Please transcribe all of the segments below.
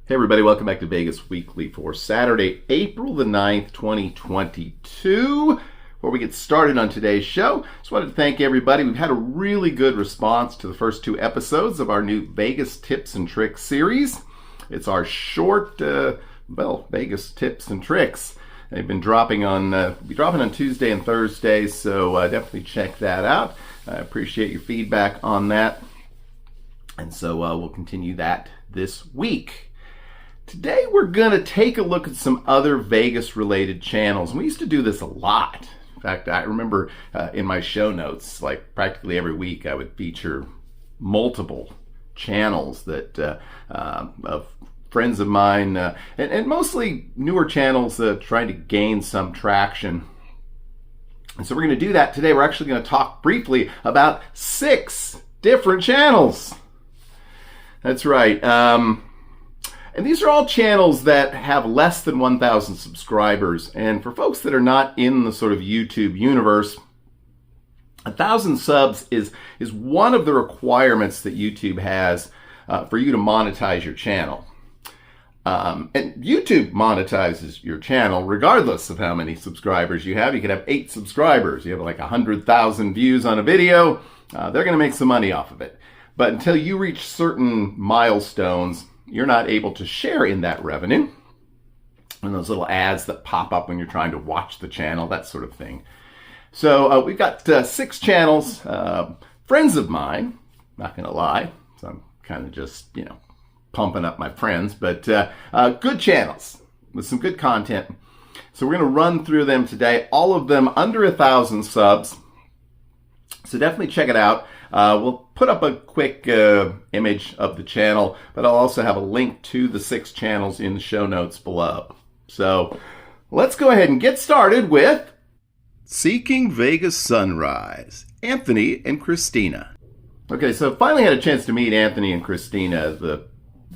Hey everybody, welcome back to Vegas Weekly for Saturday, April the 9th, 2022. Before we get started on today's show, just wanted to thank everybody. We've had a really good response to the first two episodes of our new Vegas Tips and Tricks series. It's our short, Vegas tips and tricks. They've been dropping on Tuesday and Thursday, so definitely check that out. I appreciate your feedback on that. And so we'll continue that this week. Today we're going to take a look at some other Vegas-related channels. We used to do this a lot. In fact, I remember in my show notes, like practically every week, I would feature multiple channels that of friends of mine, and mostly newer channels trying to gain some traction. And so we're going to do that today. We're actually going to talk briefly about 6 different channels. That's right. And these are all channels that have less than 1,000 subscribers. And for folks that are not in the sort of YouTube universe, 1,000 subs is one of the requirements that YouTube has for you to monetize your channel. And YouTube monetizes your channel regardless of how many subscribers you have. You could have 8 subscribers. You have like 100,000 views on a video. They're going to make some money off of it. But until you reach certain milestones, you're not able to share in that revenue. And those little ads that pop up when you're trying to watch the channel, that sort of thing. So we've got 6 channels, friends of mine, not going to lie. So I'm kind of just, pumping up my friends, but good channels with some good content. So we're going to run through them today, all of them under 1,000 subs. So definitely check it out. We'll put up a quick image of the channel, but I'll also have a link to the 6 channels in the show notes below. So let's go ahead and get started with Seeking Vegas Sunrise, Anthony and Christina. Okay, so finally had a chance to meet Anthony and Christina, the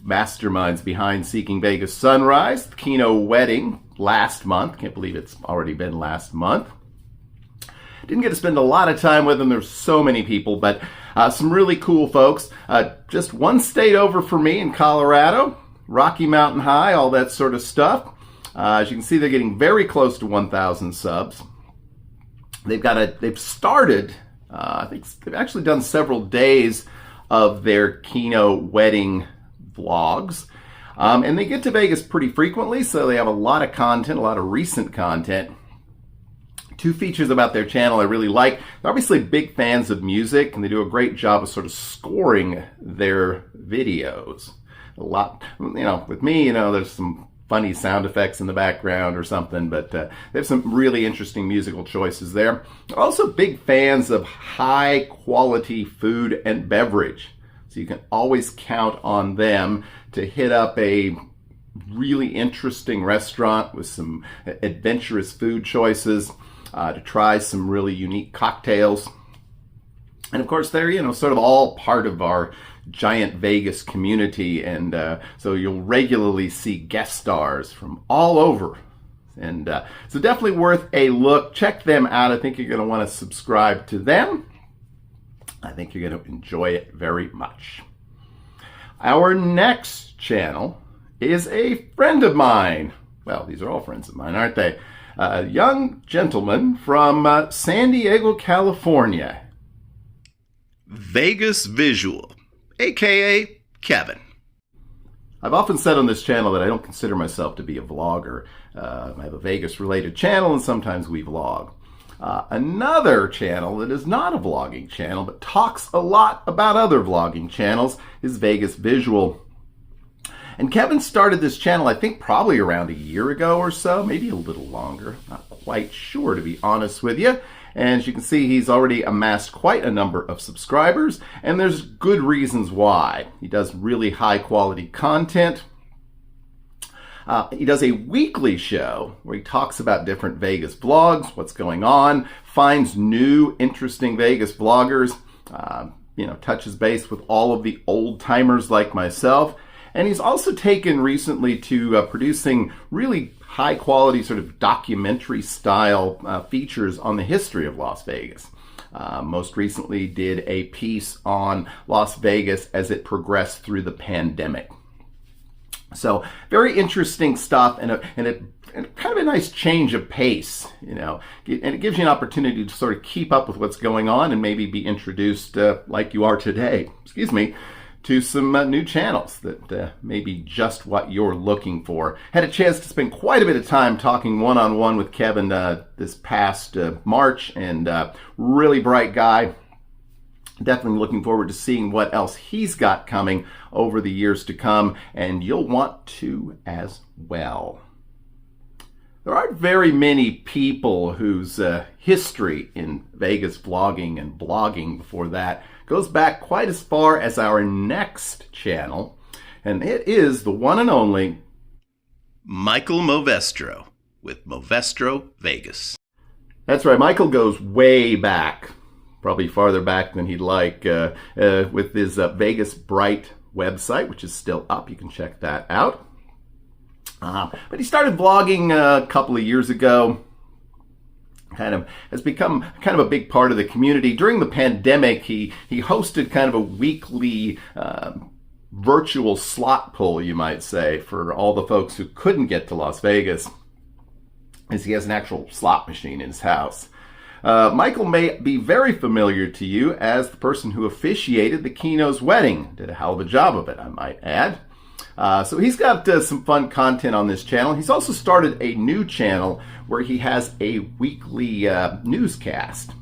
masterminds behind Seeking Vegas Sunrise, the Keno wedding last month. Can't believe it's already been last month. Didn't get to spend a lot of time with them. There's so many people, but some really cool folks. Just one state over for me in Colorado, Rocky Mountain High, all that sort of stuff. As you can see, they're getting very close to 1,000 subs. They've started, I think they've actually done several days of their Keno wedding vlogs. And they get to Vegas pretty frequently, so they have a lot of content, a lot of recent content. 2 features about their channel I really like. They're obviously big fans of music, and they do a great job of sort of scoring their videos. A lot, with me, there's some funny sound effects in the background or something, but they have some really interesting musical choices there. They're also big fans of high quality food and beverage. So you can always count on them to hit up a really interesting restaurant with some adventurous food choices. To try some really unique cocktails. And of course, they're, sort of all part of our giant Vegas community. And so you'll regularly see guest stars from all over. And so definitely worth a look. Check them out. I think you're going to want to subscribe to them. I think you're going to enjoy it very much. Our next channel is a friend of mine. Well, these are all friends of mine, aren't they? A young gentleman from San Diego, California. Vegas Visual, aka Kevin. I've often said on this channel that I don't consider myself to be a vlogger. I have a Vegas-related channel, and sometimes we vlog. Another channel that is not a vlogging channel, but talks a lot about other vlogging channels, is Vegas Visual. And Kevin started this channel, I think, probably around a year ago or so, maybe a little longer. Not quite sure, to be honest with you. And as you can see, he's already amassed quite a number of subscribers, and there's good reasons why. He does really high-quality content. He does a weekly show where he talks about different Vegas vlogs, what's going on, finds new, interesting Vegas vloggers, touches base with all of the old-timers like myself. And he's also taken recently to producing really high quality sort of documentary style features on the history of Las Vegas. Most recently did a piece on Las Vegas as it progressed through the pandemic. So very interesting stuff, and kind of a nice change of pace, and it gives you an opportunity to sort of keep up with what's going on and maybe be introduced, like you are today, to some new channels that may be just what you're looking for. Had a chance to spend quite a bit of time talking one-on-one with Kevin this past March, and really bright guy. Definitely looking forward to seeing what else he's got coming over the years to come, and you'll want to as well. There aren't very many people whose history in Vegas vlogging and blogging before that goes back quite as far as our next channel, and it is the one and only Michael Movestro with Movestro Vegas. That's right, Michael goes way back. Probably farther back than he'd like, with his Vegas Bright website, which is still up. You can check that out. But he started vlogging a couple of years ago. Has become kind of a big part of the community. During the pandemic, he hosted kind of a weekly virtual slot pull, you might say, for all the folks who couldn't get to Las Vegas, as he has an actual slot machine in his house. Michael may be very familiar to you as the person who officiated the Keno's wedding. Did a hell of a job of it, I might add. So he's got some fun content on this channel. He's also started a new channel where he has a weekly newscast.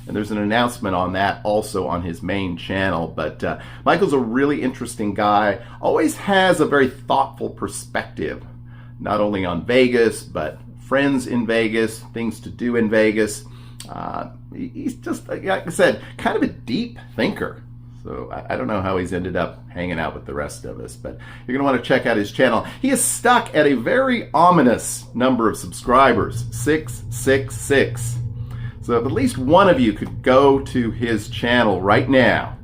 And there's an announcement on that also on his main channel. But Michael's a really interesting guy. Always has a very thoughtful perspective, not only on Vegas, but friends in Vegas, things to do in Vegas. He's just, like I said, kind of a deep thinker. So I don't know how he's ended up hanging out with the rest of us, but you're going to want to check out his channel. He is stuck at a very ominous number of subscribers, 666. So if at least one of you could go to his channel right now,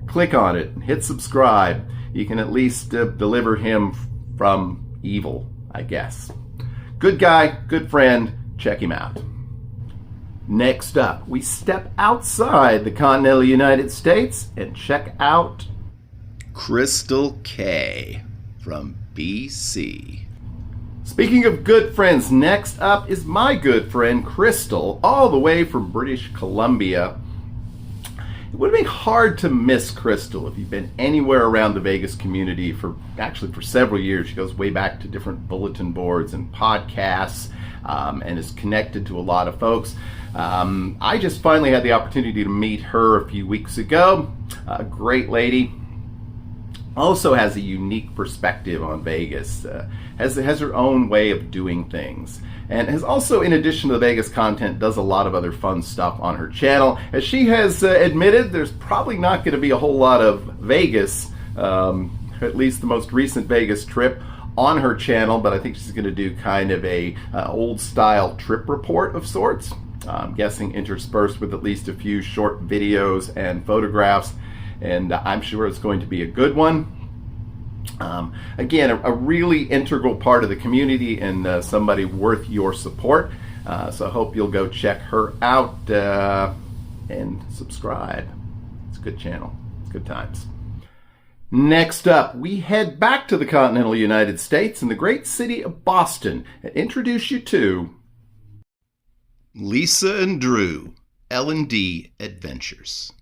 click on it, and hit subscribe, you can at least deliver him from evil, I guess. Good guy, good friend, check him out. Next up, we step outside the continental United States and check out Crystal K from BC. Speaking of good friends, next up is my good friend Crystal, all the way from British Columbia. It would have been hard to miss Crystal if you've been anywhere around the Vegas community for several years. She goes way back to different bulletin boards and podcasts, and is connected to a lot of folks. I just finally had the opportunity to meet her a few weeks ago. A great lady. Also has a unique perspective on Vegas. Has her own way of doing things. And has also, in addition to the Vegas content, does a lot of other fun stuff on her channel. As she has admitted, there's probably not going to be a whole lot of Vegas, at least the most recent Vegas trip, on her channel, but I think she's going to do kind of a old style trip report of sorts. I'm guessing interspersed with at least a few short videos and photographs, and I'm sure it's going to be a good one. Again, a really integral part of the community, and somebody worth your support. So I hope you'll go check her out and subscribe. It's a good channel. It's good times. Next up, we head back to the continental United States in the great city of Boston and introduce you to Lisa and Drew, L&D Adventures.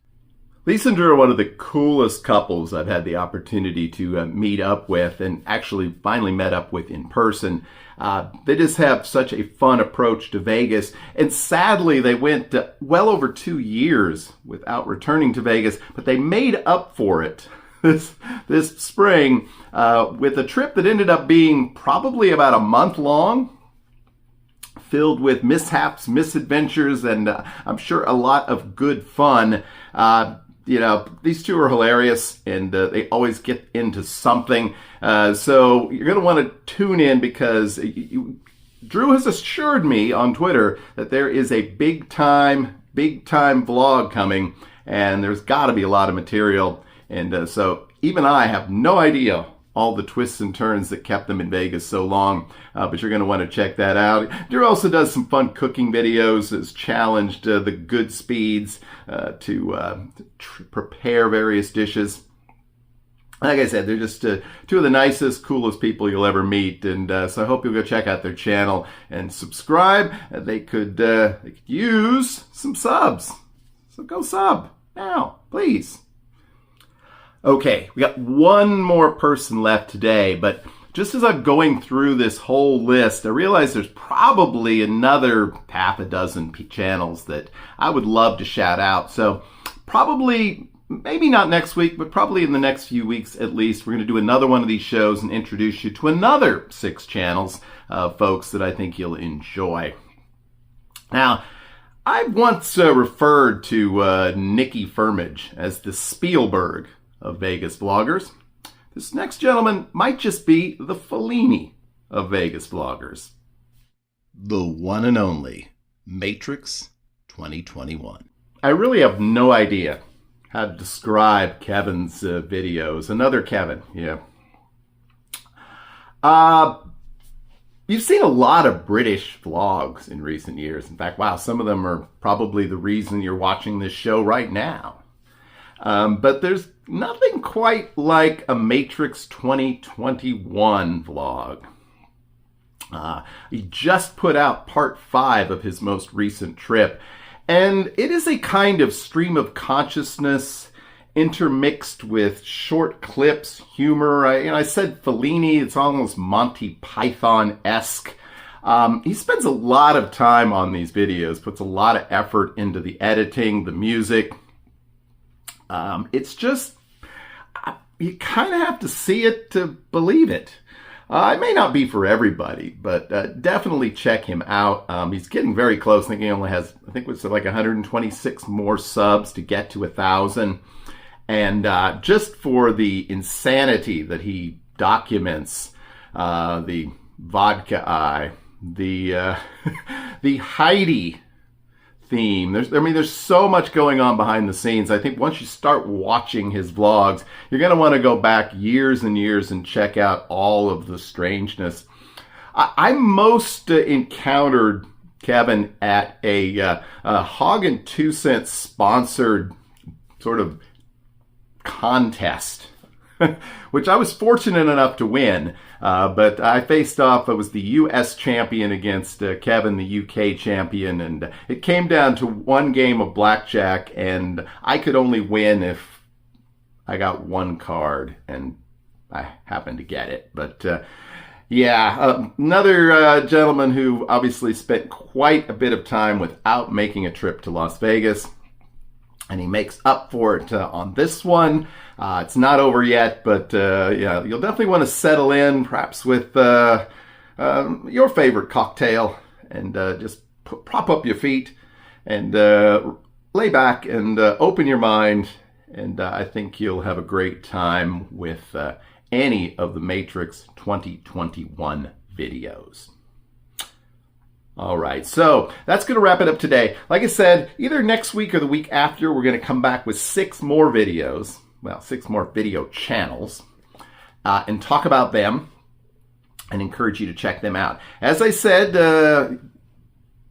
Lisa and Drew are one of the coolest couples I've had the opportunity to meet up with, and actually finally met up with in person. They just have such a fun approach to Vegas, and sadly they went well over 2 years without returning to Vegas, but they made up for it this spring with a trip that ended up being probably about a month long, filled with mishaps, misadventures, and I'm sure a lot of good fun. These two are hilarious, and they always get into something. So you're going to want to tune in, because Drew has assured me on Twitter that there is a big time vlog coming, and there's got to be a lot of material. And so even I have no idea all the twists and turns that kept them in Vegas so long, but you're going to want to check that out. Drew also does some fun cooking videos, has challenged the good speeds to prepare various dishes. like I said, they're just two of the nicest, coolest people you'll ever meet, and so I hope you'll go check out their channel and subscribe. They could use some subs, so go sub now, please. Okay, we got one more person left today, but just as I'm going through this whole list, I realize there's probably another half a dozen channels that I would love to shout out. So probably, maybe not next week, but probably in the next few weeks at least, we're going to do another one of these shows and introduce you to another 6 channels of folks that I think you'll enjoy. Now, I once referred to Nicky Firmage as the Spielberg of Vegas vloggers. This next gentleman might just be the Fellini of Vegas vloggers. The one and only Matrix 2021. I really have no idea how to describe Kevin's videos. Another Kevin, yeah. You've seen a lot of British vlogs in recent years. In fact, wow, some of them are probably the reason you're watching this show right now. But there's nothing quite like a Matrix 2021 vlog. He just put out part 5 of his most recent trip, and it is a kind of stream of consciousness intermixed with short clips, humor. I said Fellini, it's almost Monty Python-esque. He spends a lot of time on these videos, puts a lot of effort into the editing, the music. It's just, you kind of have to see it to believe it. It may not be for everybody, but definitely check him out. He's getting very close. I think he only has, I think it's like 126 more subs to get to 1,000. And just for the insanity that he documents, the vodka eye, the the Heidi theme. There's so much going on behind the scenes. I think once you start watching his vlogs, you're going to want to go back years and years and check out all of the strangeness. I most encountered Kevin at a Hog and 2 Cents sponsored sort of contest, which I was fortunate enough to win. But I faced off, I was the U.S. champion against Kevin, the U.K. champion, and it came down to one game of blackjack, and I could only win if I got one card, and I happened to get it. But yeah, another gentleman who obviously spent quite a bit of time without making a trip to Las Vegas, and he makes up for it on this one. It's not over yet, but yeah, you'll definitely want to settle in, perhaps with your favorite cocktail, and just prop up your feet and lay back and open your mind, and I think you'll have a great time with any of the Matrix 2021 videos. All right, so that's going to wrap it up today. Like I said, either next week or the week after, we're going to come back with 6 more videos, well, 6 more video channels, and talk about them and encourage you to check them out. As I said,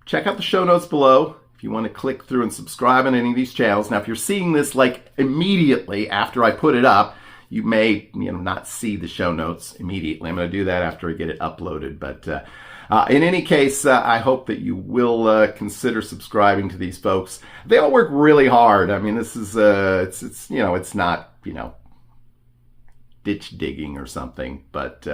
check out the show notes below if you want to click through and subscribe on any of these channels. Now, if you're seeing this like immediately after I put it up, you may not see the show notes immediately. I'm going to do that after I get it uploaded, but in any case, I hope that you will consider subscribing to these folks. They all work really hard. I mean, this is it's not ditch digging or something, but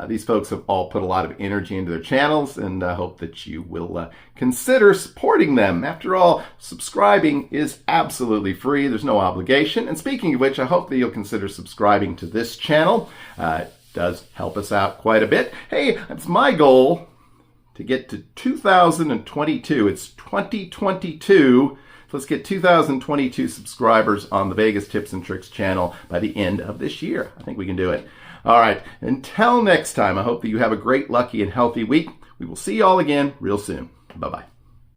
these folks have all put a lot of energy into their channels, and I hope that you will consider supporting them. After all, subscribing is absolutely free. There's no obligation. And speaking of which, I hope that you'll consider subscribing to this channel. It does help us out quite a bit. Hey, it's my goal to get to 2022. It's 2022. Let's get 2022 subscribers on the Vegas Tips and Tricks channel by the end of this year. I think we can do it. All right, until next time, I hope that you have a great, lucky, and healthy week. We will see you all again real soon. Bye-bye.